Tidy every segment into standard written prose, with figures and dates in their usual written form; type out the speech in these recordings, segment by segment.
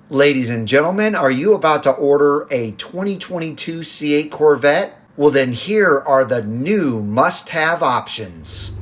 Ladies and gentlemen, are you about to order a 2022 C8 Corvette? Well, then here are the new must-have options.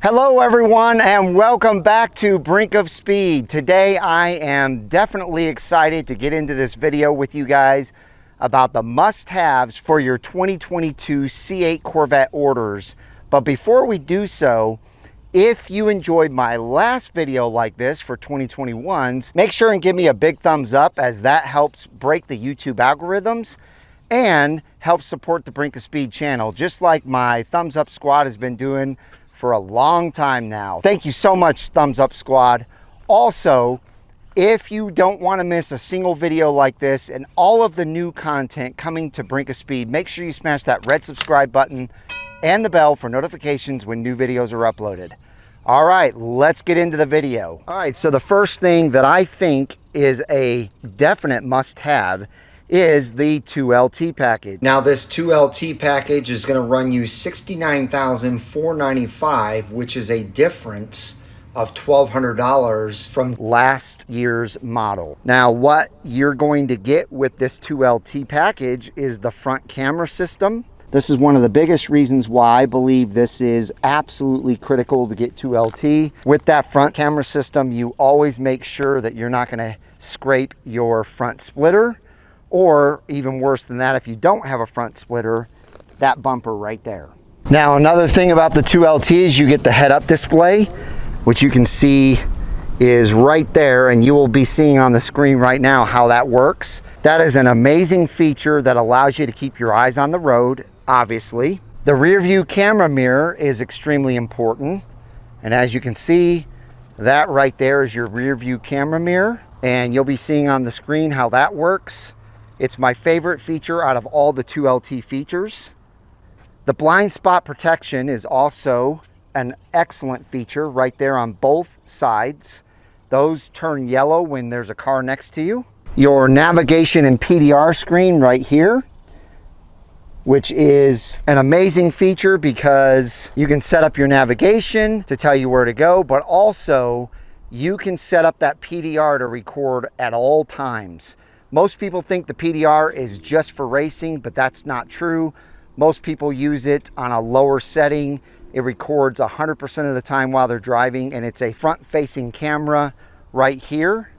Hello everyone, and welcome back to Brink of Speed. Today I am definitely excited to get into this video with you guys about the must-haves for your 2022 C8 Corvette orders. But before we do so, if you enjoyed my last video like this for 2021s, make sure and give me a big thumbs up, as that helps break the YouTube algorithms and helps support the Brink of Speed channel, just like my thumbs up squad has been doing for a long time now. Thank you so much, thumbs up squad. Also, if you don't want to miss a single video like this and all of the new content coming to Brink of Speed, make sure you smash that red subscribe button and the bell for notifications when new videos are uploaded. All right, let's get into the video. All right, so the first thing that I think is a definite must-have is the 2LT package. Now this 2LT package is going to run you $69,495, which is a difference of $1,200 from last year's model. Now what you're going to get with this 2LT package is the front camera system. This is one of the biggest reasons why I believe this is absolutely critical to get 2LT. With that front camera system, you always make sure that you're not going to scrape your front splitter, or even worse than that, if you don't have a front splitter, that bumper right there. Now, another thing about the 2LT is you get the head-up display, which you can see is right there, and you will be seeing on the screen right now how that works. That is an amazing feature that allows you to keep your eyes on the road, obviously. The rear view camera mirror is extremely important, and as you can see, that right there is your rear view camera mirror, and you'll be seeing on the screen how that works. It's my favorite feature out of all the 2LT features. The blind spot protection is also an excellent feature right there on both sides. Those turn yellow when there's a car next to you. Your navigation and PDR screen right here, which is an amazing feature because you can set up your navigation to tell you where to go, but also you can set up that PDR to record at all times. Most people think the PDR is just for racing, but that's not true. Most people use it on a lower setting. It records 100% of the time while they're driving, and it's a front-facing camera right here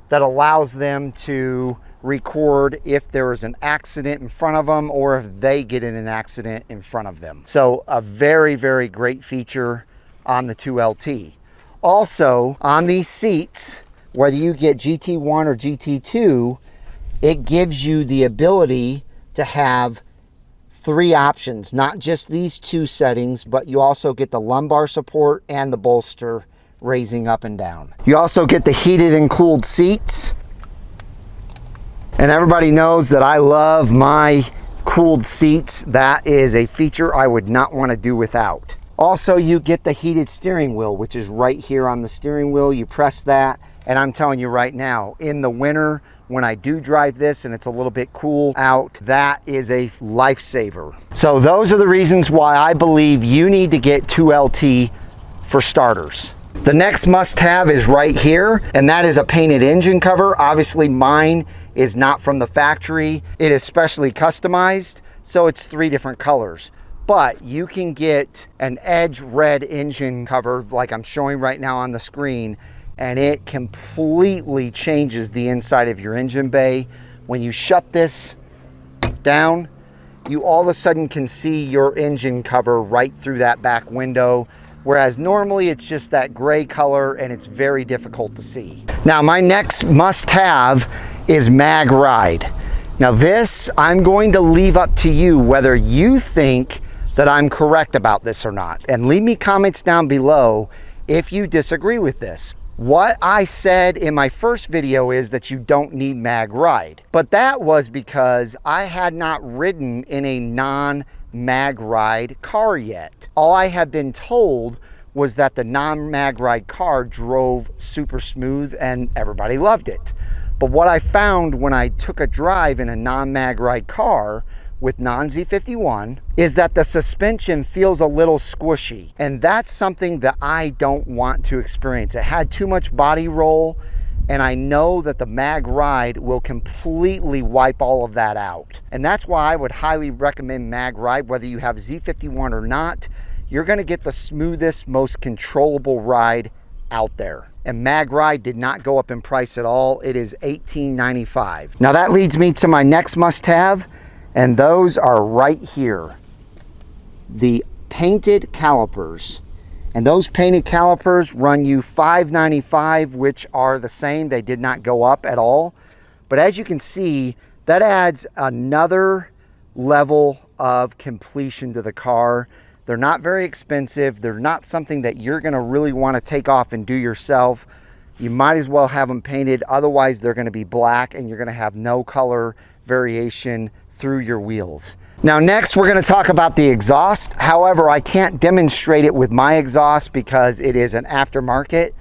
that allows them to record if there is an accident in front of them or if they get in an accident in front of them. So a very, very great feature on the 2LT. Also, on these seats, whether you get GT1 or GT2, it gives you the ability to have 3 options, not just these 2 settings, but you also get the lumbar support and the bolster raising up and down. You also get the heated and cooled seats. And everybody knows that I love my cooled seats. That is a feature I would not want to do without. Also, you get the heated steering wheel, which is right here on the steering wheel. You press that, and I'm telling you right now, in the winter, when I do drive this and it's a little bit cool out, that is a lifesaver. So those are the reasons why I believe you need to get 2LT for starters. The next must-have is right here, and that is a painted engine cover. Obviously mine is not from the factory. It is specially customized, so it's 3 different colors. But you can get an edge red engine cover like I'm showing right now on the screen, and it completely changes the inside of your engine bay. When you shut this down, you all of a sudden can see your engine cover right through that back window, whereas normally it's just that gray color and it's very difficult to see. Now my next must-have is MagRide. Now this, I'm going to leave up to you whether you think that I'm correct about this or not. And leave me comments down below if you disagree with this. What I said in my first video is that you don't need MagRide, but that was because I had not ridden in a non-MagRide car yet. All I had been told was that the non-MagRide car drove super smooth and everybody loved it. But what I found when I took a drive in a non-MagRide car with non-Z51 is that the suspension feels a little squishy, and that's something that I don't want to experience. It had too much body roll, and I know that the MagRide will completely wipe all of that out. And that's why I would highly recommend MagRide. Whether you have Z51 or not, you're gonna get the smoothest, most controllable ride out there. And MagRide did not go up in price at all. It is $18.95. Now that leads me to my next must-have, and those are right here. The painted calipers. And those painted calipers run you $5.95, which are the same. They did not go up at all. But as you can see, that adds another level of completion to the car. They're not very expensive. They're not something that you're gonna really wanna take off and do yourself. You might as well have them painted. Otherwise, they're gonna be black and you're gonna have no color variation through your wheels. Now next we're going to talk about the exhaust. However, I can't demonstrate it with my exhaust because it is an aftermarket,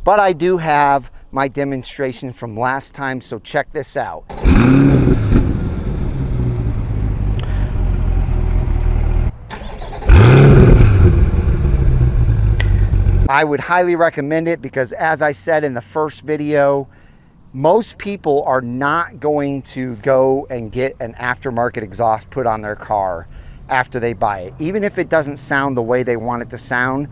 but I do have my demonstration from last time, so check this out. I would highly recommend it because, as I said in the first video, most people are not going to go and get an aftermarket exhaust put on their car after they buy it. Even if it doesn't sound the way they want it to sound,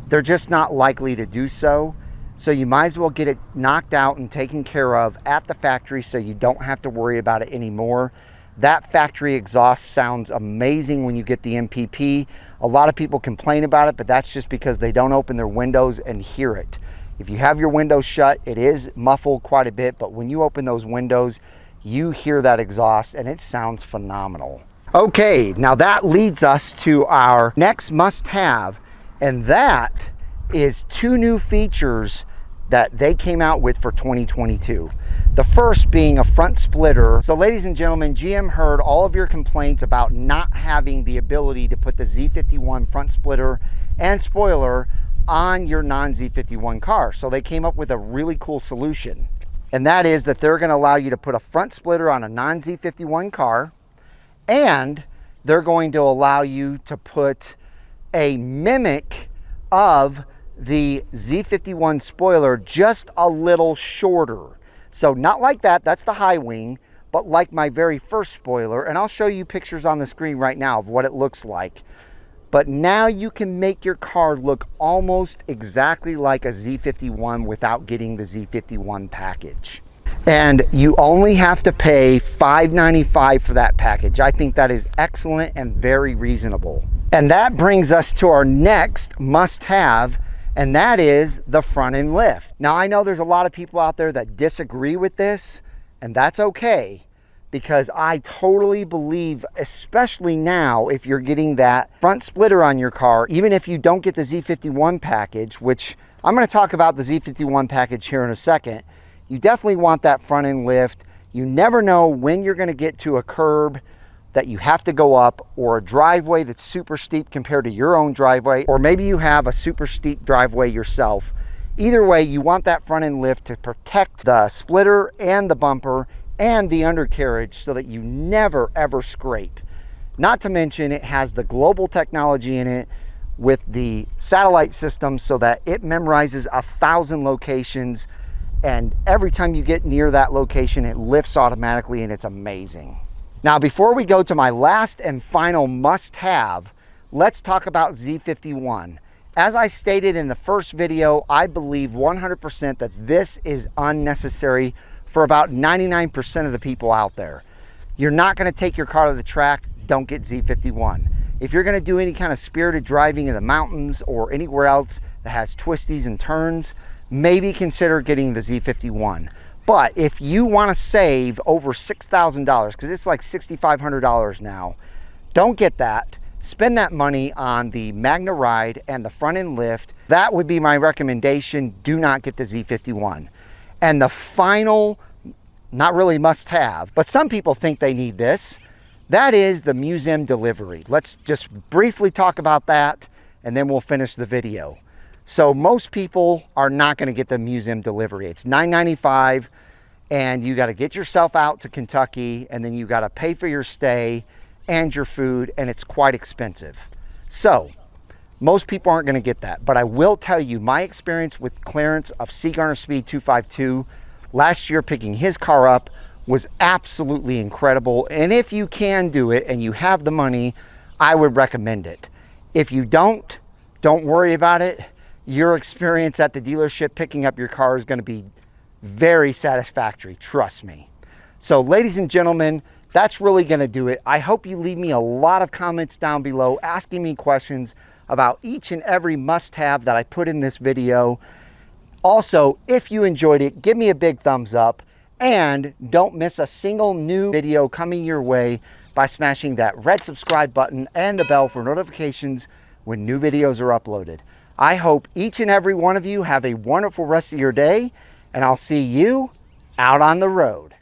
they're just not likely to do so. So you might as well get it knocked out and taken care of at the factory so you don't have to worry about it anymore. That factory exhaust sounds amazing when you get the MPP. A lot of people complain about it, but that's just because they don't open their windows and hear it. If you have your windows shut, it is muffled quite a bit, but when you open those windows, you hear that exhaust and it sounds phenomenal. Okay, now that leads us to our next must-have, and that is 2 new features that they came out with for 2022. The first being a front splitter. So ladies and gentlemen, GM heard all of your complaints about not having the ability to put the Z51 front splitter and spoiler on your non-Z51 car. So they came up with a really cool solution. And that is that they're gonna allow you to put a front splitter on a non-Z51 car, and they're going to allow you to put a mimic of the Z51 spoiler, just a little shorter. So not like that, that's the high wing, but like my very first spoiler. And I'll show you pictures on the screen right now of what it looks like. But now you can make your car look almost exactly like a Z51 without getting the Z51 package. And you only have to pay $5.95 for that package. I think that is excellent and very reasonable. And that brings us to our next must-have, and that is the front end lift. Now I know there's a lot of people out there that disagree with this, and that's okay, because I totally believe, especially now, if you're getting that front splitter on your car, even if you don't get the Z51 package, which I'm gonna talk about the Z51 package here in a second, you definitely want that front end lift. You never know when you're gonna get to a curb that you have to go up, or a driveway that's super steep compared to your own driveway, or maybe you have a super steep driveway yourself Either way, you want that front end lift to protect the splitter and the bumper and the undercarriage so that you never ever scrape. Not to mention it has the global technology in it with the satellite system so that it memorizes 1,000 locations, and every time you get near that location it lifts automatically, and it's amazing. Now before we go to my last and final must-have, let's talk about Z51. As I stated in the first video, I believe 100% that this is unnecessary for about 99% of the people out there. You're not going to take your car to the track, don't get Z51. If you're going to do any kind of spirited driving in the mountains or anywhere else that has twisties and turns, maybe consider getting the Z51. But if you want to save over $6,000, because it's like $6,500 now, don't get that. Spend that money on the MagRide and the front end lift. That would be my recommendation. Do not get the Z51. And the final, not really must have, but some people think they need this, that is the museum delivery. Let's just briefly talk about that and then we'll finish the video. So most people are not going to get the museum delivery. It's $9.95 and you got to get yourself out to Kentucky, and then you got to pay for your stay and your food, and it's quite expensive. So most people aren't going to get that, but I will tell you my experience with clearance of Seagarner Speed 252 last year, picking his car up, was absolutely incredible. And if you can do it and you have the money, I would recommend it. If you don't worry about it. Your experience at the dealership picking up your car is going to be very satisfactory, trust me. So ladies and gentlemen, that's really going to do it. I hope you leave me a lot of comments down below asking me questions about each and every must-have that I put in this video. Also, if you enjoyed it, give me a big thumbs up, and don't miss a single new video coming your way by smashing that red subscribe button and the bell for notifications when new videos are uploaded. I hope each and every one of you have a wonderful rest of your day, and I'll see you out on the road.